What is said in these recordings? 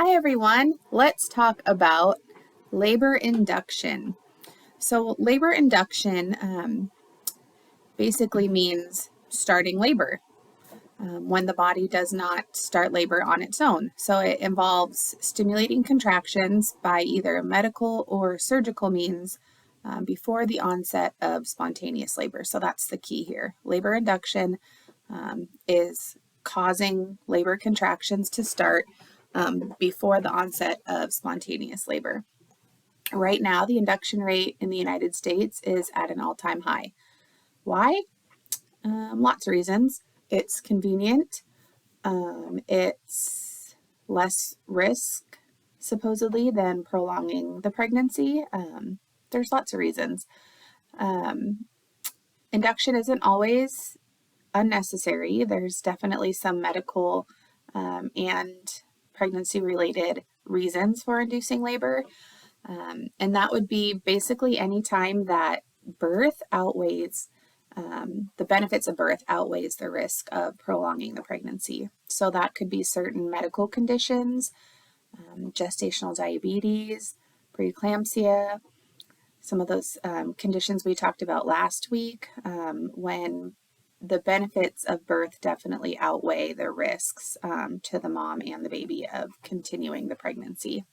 Hi everyone, let's talk about labor induction. So labor induction basically means starting labor when the body does not start labor on its own. So it involves stimulating contractions by either medical or surgical means before the onset of spontaneous labor. So that's the key here. Labor induction is causing labor contractions to start before the onset of spontaneous labor. Right now, the induction rate in the United States is at an all-time high. Why? Lots of reasons. It's convenient. It's less risk, supposedly, than prolonging the pregnancy. There's lots of reasons. Induction isn't always unnecessary. There's definitely some medical and pregnancy-related reasons for inducing labor. And that would be basically any time that birth outweighs the benefits of birth outweighs the risk of prolonging the pregnancy. So that could be certain medical conditions, gestational diabetes, preeclampsia, some of those conditions we talked about last week, when the benefits of birth definitely outweigh the risks to the mom and the baby of continuing the pregnancy.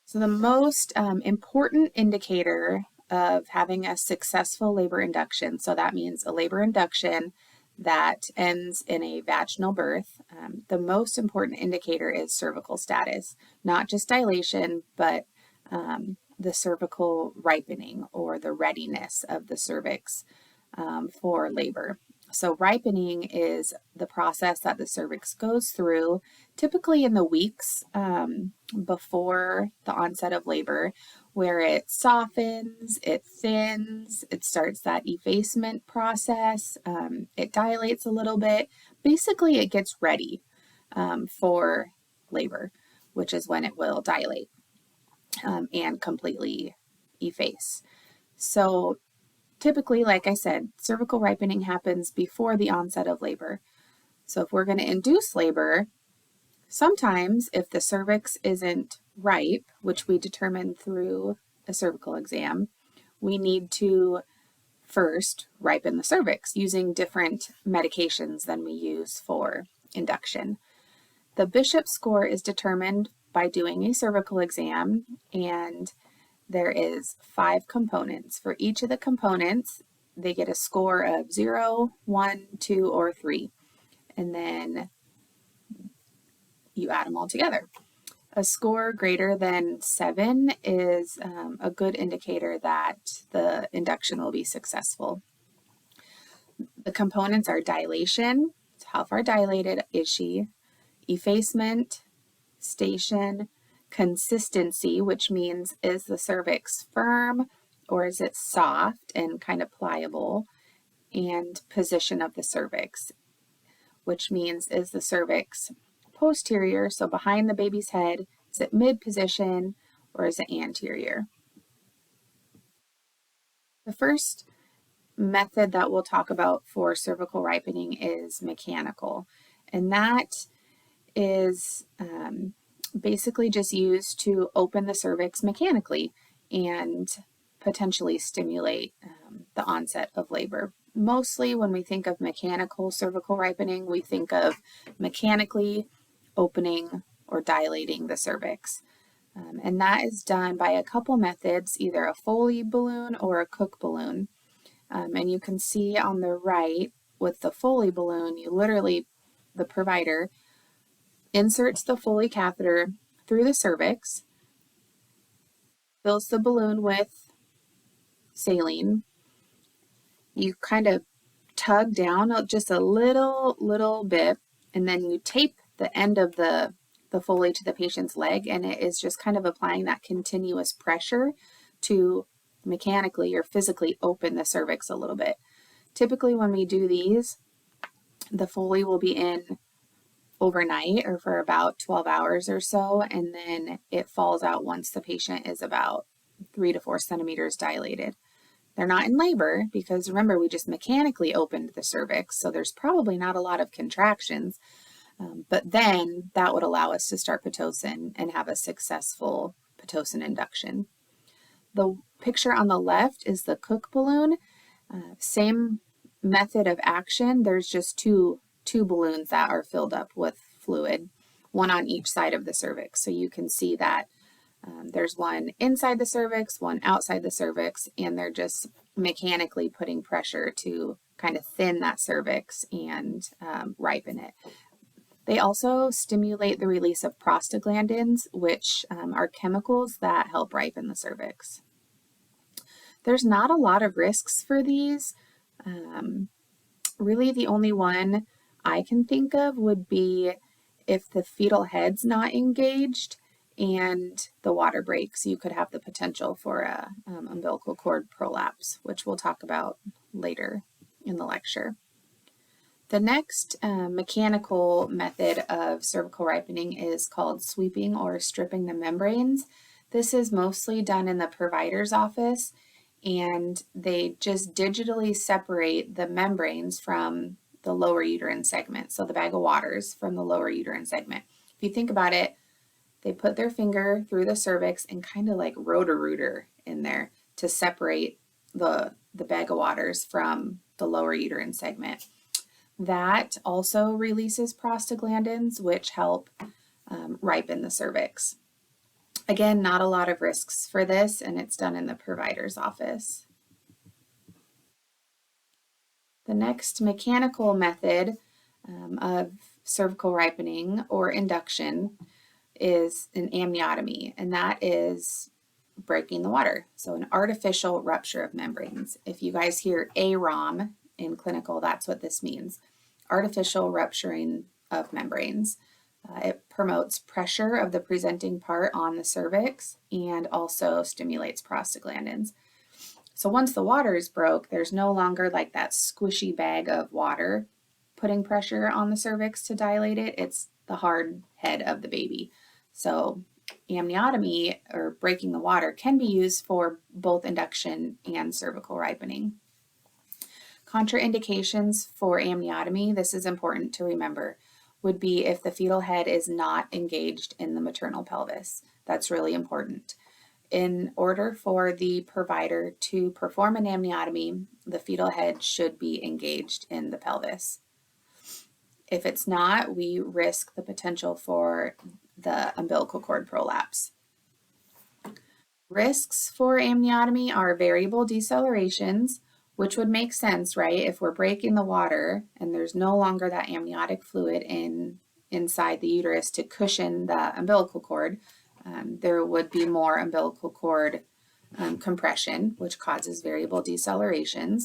So the most important indicator of having a successful labor induction, so that means a labor induction that ends in a vaginal birth, the most important indicator is cervical status, not just dilation, but the cervical ripening or the readiness of the cervix for labor. So ripening is the process that the cervix goes through, typically in the weeks before the onset of labor, where it softens, it thins, it starts that effacement process, it dilates a little bit. Basically, it gets ready for labor, which is when it will dilate and completely efface. So typically, like I said, cervical ripening happens before the onset of labor. So if we're going to induce labor, sometimes if the cervix isn't ripe, which we determine through a cervical exam, we need to first ripen the cervix using different medications than we use for induction. The Bishop score is determined by doing a cervical exam, and there is 5 components. For each of the components, they get a score of 0, 1, 2, or 3. And then you add them all together. A score greater than 7 is a good indicator that the induction will be successful. The components are dilation, how far dilated is she, effacement, station, consistency, which means is the cervix firm or is it soft and kind of pliable, and position of the cervix, which means is the cervix posterior, so behind the baby's head, is it mid position or is it anterior? The first method that we'll talk about for cervical ripening is mechanical, and that is basically just used to open the cervix mechanically and potentially stimulate the onset of labor. Mostly when we think of mechanical cervical ripening, we think of mechanically opening or dilating the cervix. And that is done by a couple methods, either a Foley balloon or a Cook balloon. And you can see on the right with the Foley balloon, you literally, the provider, inserts the Foley catheter through the cervix, fills the balloon with saline. You kind of tug down just a little bit, and then you tape the end of the Foley to the patient's leg, and it is just kind of applying that continuous pressure to mechanically or physically open the cervix a little bit. Typically when we do these, the Foley will be in overnight or for about 12 hours or so, and then it falls out once the patient is about 3 to 4 centimeters dilated. They're not in labor because remember, we just mechanically opened the cervix, so there's probably not a lot of contractions, But then that would allow us to start Pitocin and have a successful Pitocin induction. The picture on the left is the Cook balloon. Same method of action. There's just two balloons that are filled up with fluid, one on each side of the cervix. So you can see that there's one inside the cervix, one outside the cervix, and they're just mechanically putting pressure to kind of thin that cervix and ripen it. They also stimulate the release of prostaglandins, which are chemicals that help ripen the cervix. There's not a lot of risks for these. Really, the only one I can think of would be if the fetal head's not engaged and the water breaks, you could have the potential for a umbilical cord prolapse, which we'll talk about later in the lecture. The next mechanical method of cervical ripening is called sweeping or stripping the membranes. This is mostly done in the provider's office, and they just digitally separate the membranes from the lower uterine segment, so the bag of waters from the lower uterine segment. If you think about it, they put their finger through the cervix and kind of like rotor-rooter in there to separate the bag of waters from the lower uterine segment. That also releases prostaglandins, which help ripen the cervix. Again, not a lot of risks for this, and it's done in the provider's office. The next mechanical method of cervical ripening or induction is an amniotomy, and that is breaking the water. So an artificial rupture of membranes. If you guys hear AROM in clinical, that's what this means. Artificial rupturing of membranes. It promotes pressure of the presenting part on the cervix and also stimulates prostaglandins. So once the water is broke, there's no longer like that squishy bag of water putting pressure on the cervix to dilate it. It's the hard head of the baby. So amniotomy, or breaking the water, can be used for both induction and cervical ripening. Contraindications for amniotomy, this is important to remember, would be if the fetal head is not engaged in the maternal pelvis. That's really important. In order for the provider to perform an amniotomy, the fetal head should be engaged in the pelvis. If it's not, we risk the potential for the umbilical cord prolapse. Risks for amniotomy are variable decelerations, which would make sense, right? If we're breaking the water and there's no longer that amniotic fluid inside the uterus to cushion the umbilical cord, there would be more umbilical cord compression, which causes variable decelerations.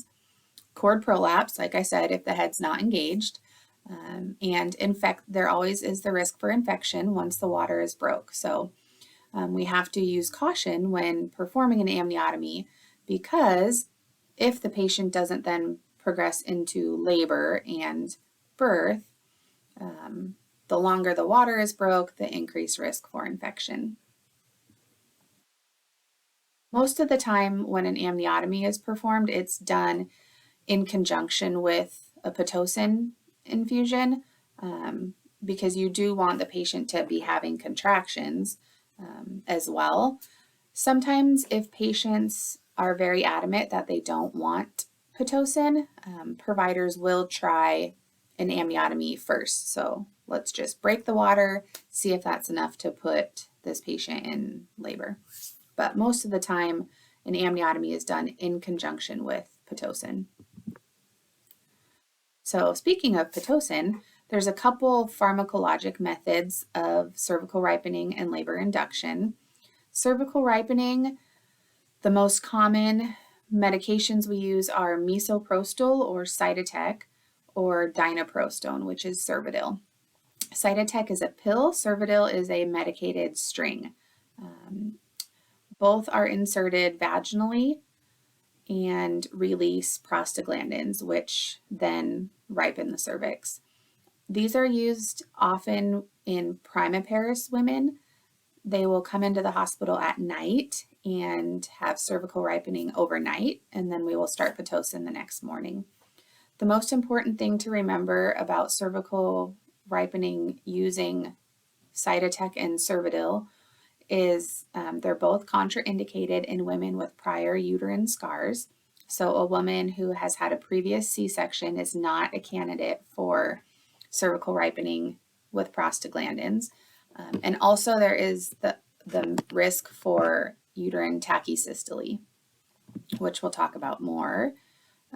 Cord prolapse, like I said, if the head's not engaged, and there always is the risk for infection once the water is broke. So we have to use caution when performing an amniotomy, because if the patient doesn't then progress into labor and birth, the longer the water is broke, the increased risk for infection. Most of the time when an amniotomy is performed, it's done in conjunction with a Pitocin infusion, because you do want the patient to be having contractions as well. Sometimes if patients are very adamant that they don't want Pitocin, providers will try an amniotomy first. So let's just break the water, see if that's enough to put this patient in labor. But most of the time, an amniotomy is done in conjunction with Pitocin. So speaking of Pitocin, there's a couple pharmacologic methods of cervical ripening and labor induction. Cervical ripening, the most common medications we use are misoprostol or Cytotec, or dinoprostone, which is Cervidil. Cytotec is a pill, Cervidil is a medicated string. Both are inserted vaginally and release prostaglandins, which then ripen the cervix. These are used often in primiparous women. They will come into the hospital at night and have cervical ripening overnight, and then we will start Pitocin the next morning. The most important thing to remember about cervical ripening using Cytotec and Cervidil is they're both contraindicated in women with prior uterine scars. So a woman who has had a previous C-section is not a candidate for cervical ripening with prostaglandins. And also there is the risk for uterine tachysystole, which we'll talk about more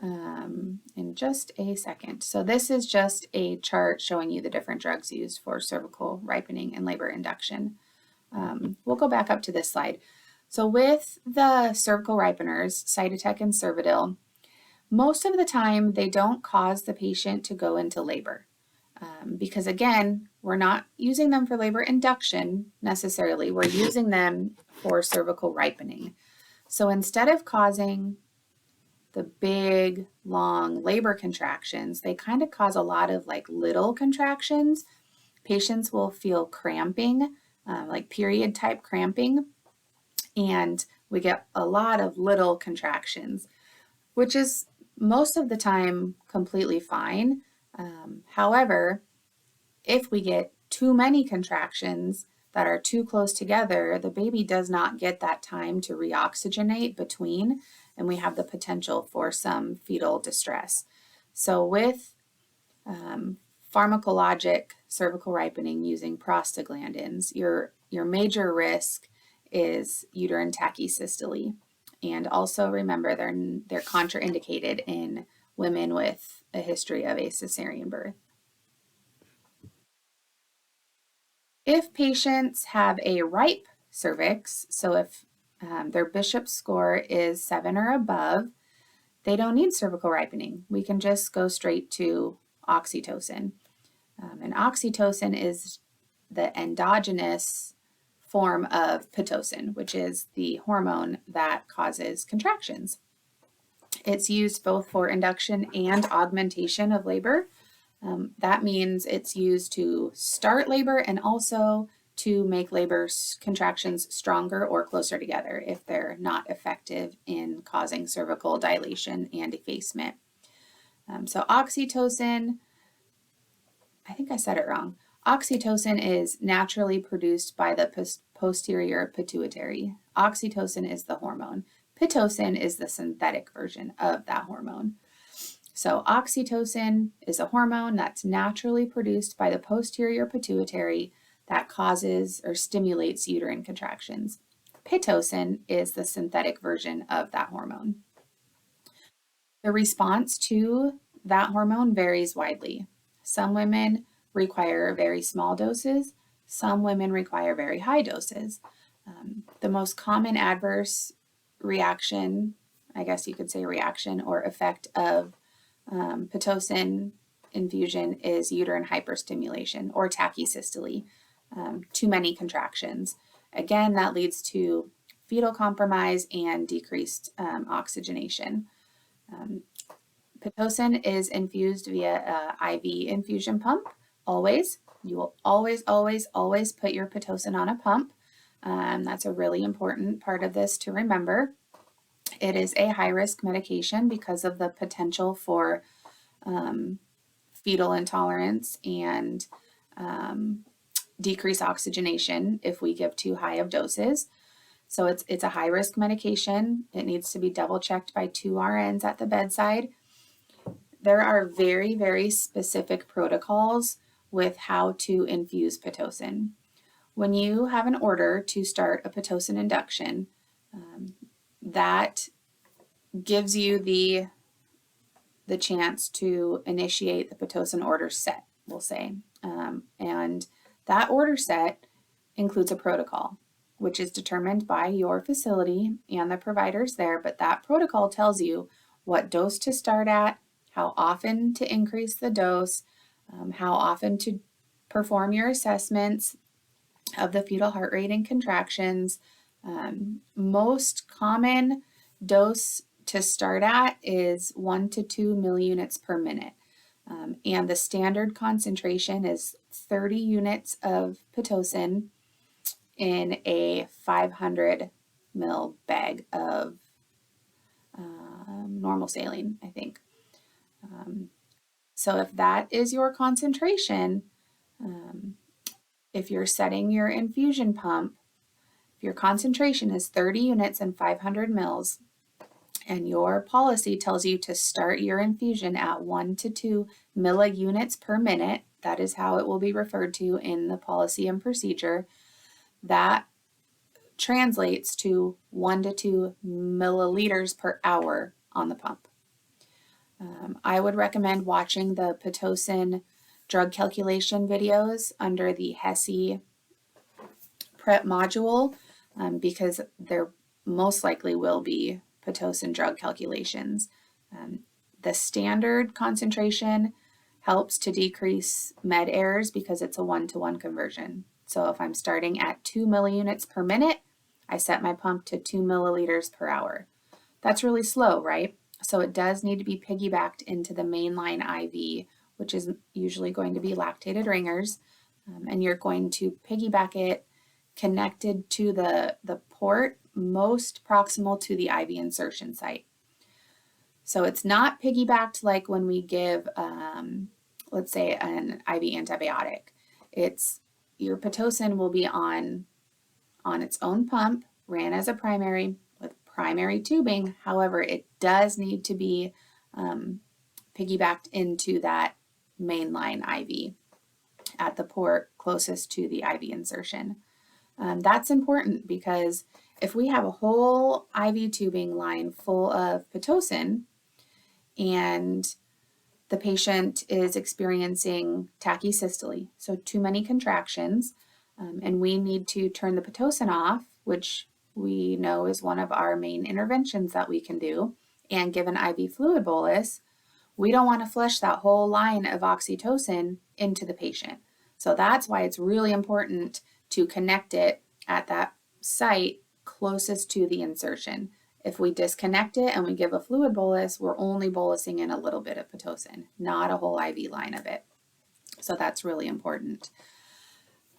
in just a second. So this is just a chart showing you the different drugs used for cervical ripening and labor induction. We'll go back up to this slide. So with the cervical ripeners, Cytotec and Cervidil, most of the time they don't cause the patient to go into labor because again, we're not using them for labor induction necessarily, we're using them for cervical ripening. So instead of causing the big, long labor contractions, they kind of cause a lot of like little contractions. Patients will feel cramping, like period type cramping, and we get a lot of little contractions, which is most of the time completely fine. However, if we get too many contractions that are too close together, the baby does not get that time to reoxygenate between, and we have the potential for some fetal distress. So with pharmacologic cervical ripening using prostaglandins, your major risk is uterine tachysystole. And also remember they're contraindicated in women with a history of a cesarean birth. If patients have a ripe cervix, so if their Bishop's score is 7 or above, they don't need cervical ripening. We can just go straight to oxytocin. And oxytocin is the endogenous form of Pitocin, which is the hormone that causes contractions. It's used both for induction and augmentation of labor. That means it's used to start labor and also to make labor contractions stronger or closer together if they're not effective in causing cervical dilation and effacement. So oxytocin, I think I said it wrong. Oxytocin is naturally produced by the posterior pituitary. Oxytocin is the hormone. Pitocin is the synthetic version of that hormone. So oxytocin is a hormone that's naturally produced by the posterior pituitary that causes or stimulates uterine contractions. Pitocin is the synthetic version of that hormone. The response to that hormone varies widely. Some women require very small doses. Some women require very high doses. The most common adverse reaction, I guess you could say reaction or effect of Pitocin infusion is uterine hyperstimulation or tachysystole, too many contractions. Again, that leads to fetal compromise and decreased oxygenation. Pitocin is infused via an IV infusion pump, always. You will always, always, always put your Pitocin on a pump. That's a really important part of this to remember. It is a high-risk medication because of the potential for fetal intolerance and decreased oxygenation if we give too high of doses. So it's a high-risk medication. It needs to be double-checked by 2 RNs at the bedside. There are very, very specific protocols with how to infuse Pitocin. When you have an order to start a Pitocin induction, that gives you the chance to initiate the Pitocin order set, we'll say. And that order set includes a protocol, which is determined by your facility and the providers there, but that protocol tells you what dose to start at, how often to increase the dose, how often to perform your assessments of the fetal heart rate and contractions. Most common dose to start at is 1 to 2 milliunits per minute. And the standard concentration is 30 units of Pitocin in a 500 ml bag of normal saline, I think. So if that is your concentration, If you're setting your infusion pump, if your concentration is 30 units and 500 mils, and your policy tells you to start your infusion at 1 to 2 milliunits per minute, that is how it will be referred to in the policy and procedure, that translates to 1 to 2 milliliters per hour on the pump. I would recommend watching the Pitocin drug calculation videos under the HESI prep module because there most likely will be Pitocin drug calculations. The standard concentration helps to decrease med errors because it's a 1-to-1 conversion. So if I'm starting at 2 milliunits per minute, I set my pump to 2 milliliters per hour. That's really slow, right? So it does need to be piggybacked into the mainline IV, which is usually going to be lactated ringers, and you're going to piggyback it connected to the port most proximal to the IV insertion site. So it's not piggybacked like when we give, let's say, an IV antibiotic. It's your Pitocin will be on its own pump, ran as a primary with primary tubing. However, it does need to be piggybacked into that mainline IV at the port closest to the IV insertion. That's important because if we have a whole IV tubing line full of Pitocin and the patient is experiencing tachysystole, so too many contractions, and we need to turn the Pitocin off, which we know is one of our main interventions that we can do, and give an IV fluid bolus, we don't want to flush that whole line of oxytocin into the patient. So that's why it's really important to connect it at that site closest to the insertion. If we disconnect it and we give a fluid bolus, we're only bolusing in a little bit of Pitocin, not a whole IV line of it. So that's really important.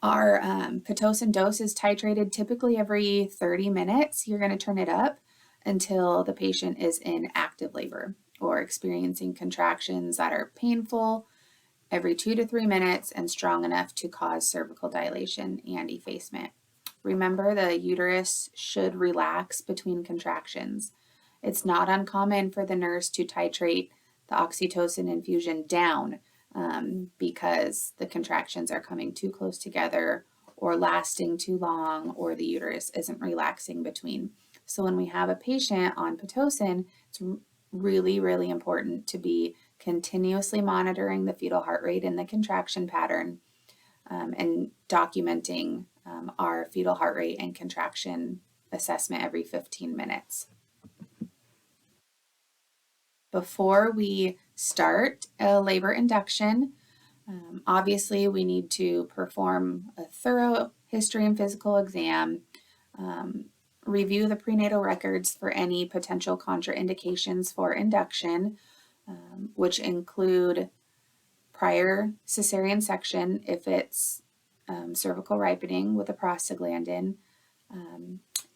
Our Pitocin dose is titrated typically every 30 minutes. You're going to turn it up until the patient is in active labor or experiencing contractions that are painful every 2 to 3 minutes and strong enough to cause cervical dilation and effacement. Remember, the uterus should relax between contractions. It's not uncommon for the nurse to titrate the oxytocin infusion down because the contractions are coming too close together or lasting too long, or the uterus isn't relaxing between. So when we have a patient on Pitocin, it's really, really important to be continuously monitoring the fetal heart rate and the contraction pattern and documenting our fetal heart rate and contraction assessment every 15 minutes. Before we start a labor induction, obviously we need to perform a thorough history and physical exam, review the prenatal records for any potential contraindications for induction, which include prior cesarean section if it's cervical ripening with a prostaglandin.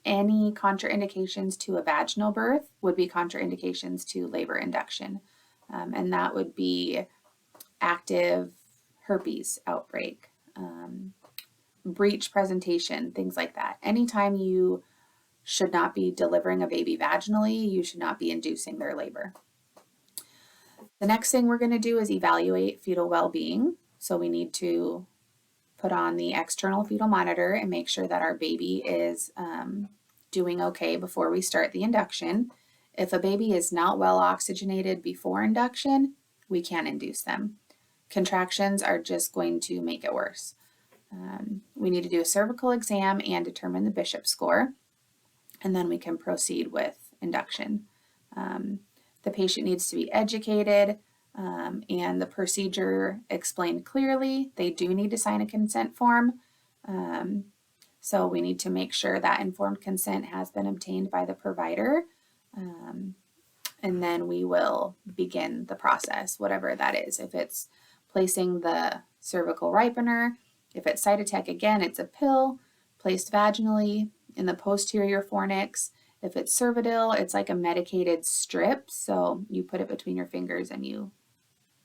Any contraindications to a vaginal birth would be contraindications to labor induction, and that would be active herpes outbreak, breech presentation, things like that. Anytime you should not be delivering a baby vaginally, you should not be inducing their labor. The next thing we're going to do is evaluate fetal well-being. So we need to put on the external fetal monitor and make sure that our baby is doing okay before we start the induction. If a baby is not well oxygenated before induction, we can't induce them. Contractions are just going to make it worse. We need to do a cervical exam and determine the Bishop score, and then we can proceed with induction. The patient needs to be educated and the procedure explained clearly. They do need to sign a consent form. So we need to make sure that informed consent has been obtained by the provider. And then we will begin the process, whatever that is. If it's placing the cervical ripener, if it's Cytotec, again, it's a pill placed vaginally in the posterior fornix. If it's Cervidil, it's like a medicated strip. So you put it between your fingers and you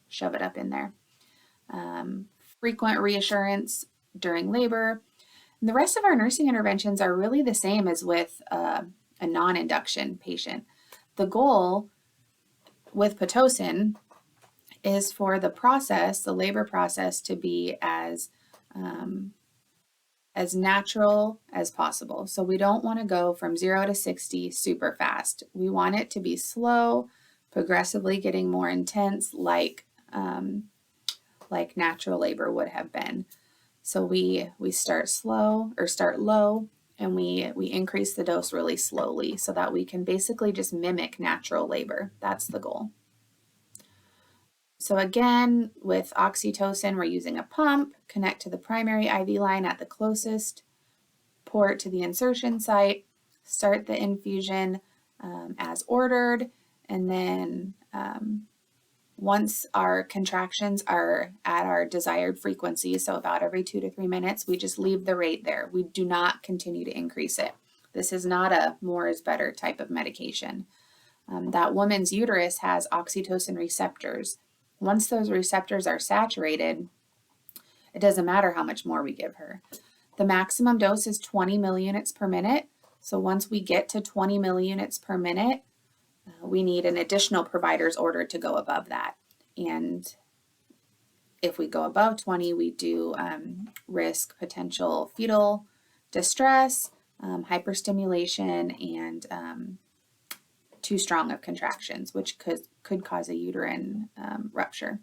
shove it up in there. frequent reassurance during labor. And the rest of our nursing interventions are really the same as with a non-induction patient. The goal with Pitocin is for the process, the labor process, to be as natural as possible. So we don't want to go from 0 to 60 super fast. We want it to be slow, progressively getting more intense, like natural labor would have been. So we start slow or start low, and we increase the dose really slowly so that we can basically just mimic natural labor. That's the goal. So again, with oxytocin, we're using a pump, connect to the primary IV line at the closest port to the insertion site, start the infusion as ordered, and then once our contractions are at our desired frequency, so about every 2 to 3 minutes, we just leave the rate there. We do not continue to increase it. This is not a more is better type of medication. That woman's uterus has oxytocin receptors. Once those receptors are saturated, it doesn't matter how much more we give her. The maximum dose is 20 millunits per minute. So once we get to 20 millunits per minute, we need an additional provider's order to go above that. And if we go above 20, we do risk potential fetal distress, hyperstimulation, and too strong of contractions, which could cause a uterine rupture.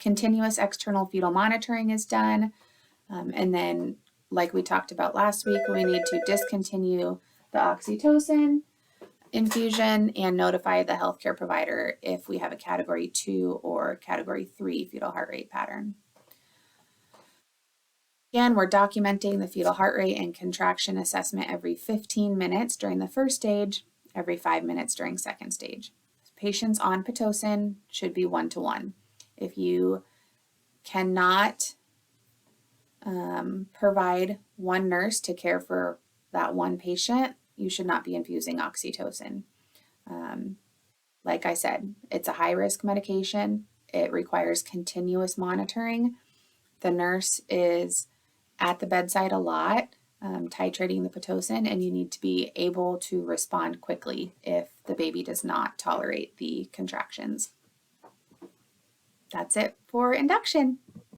Continuous external fetal monitoring is done. And then, like we talked about last week, we need to discontinue the oxytocin infusion and notify the healthcare provider if we have a category 2 or category 3 fetal heart rate pattern. Again, we're documenting the fetal heart rate and contraction assessment every 15 minutes during the first stage, every 5 minutes during second stage. Patients on Pitocin should be 1-to-1. If you cannot provide one nurse to care for that one patient, you should not be infusing oxytocin. Like I said, it's a high-risk medication. It requires continuous monitoring. The nurse is at the bedside a lot, titrating the Pitocin, and you need to be able to respond quickly if the baby does not tolerate the contractions. That's it for induction.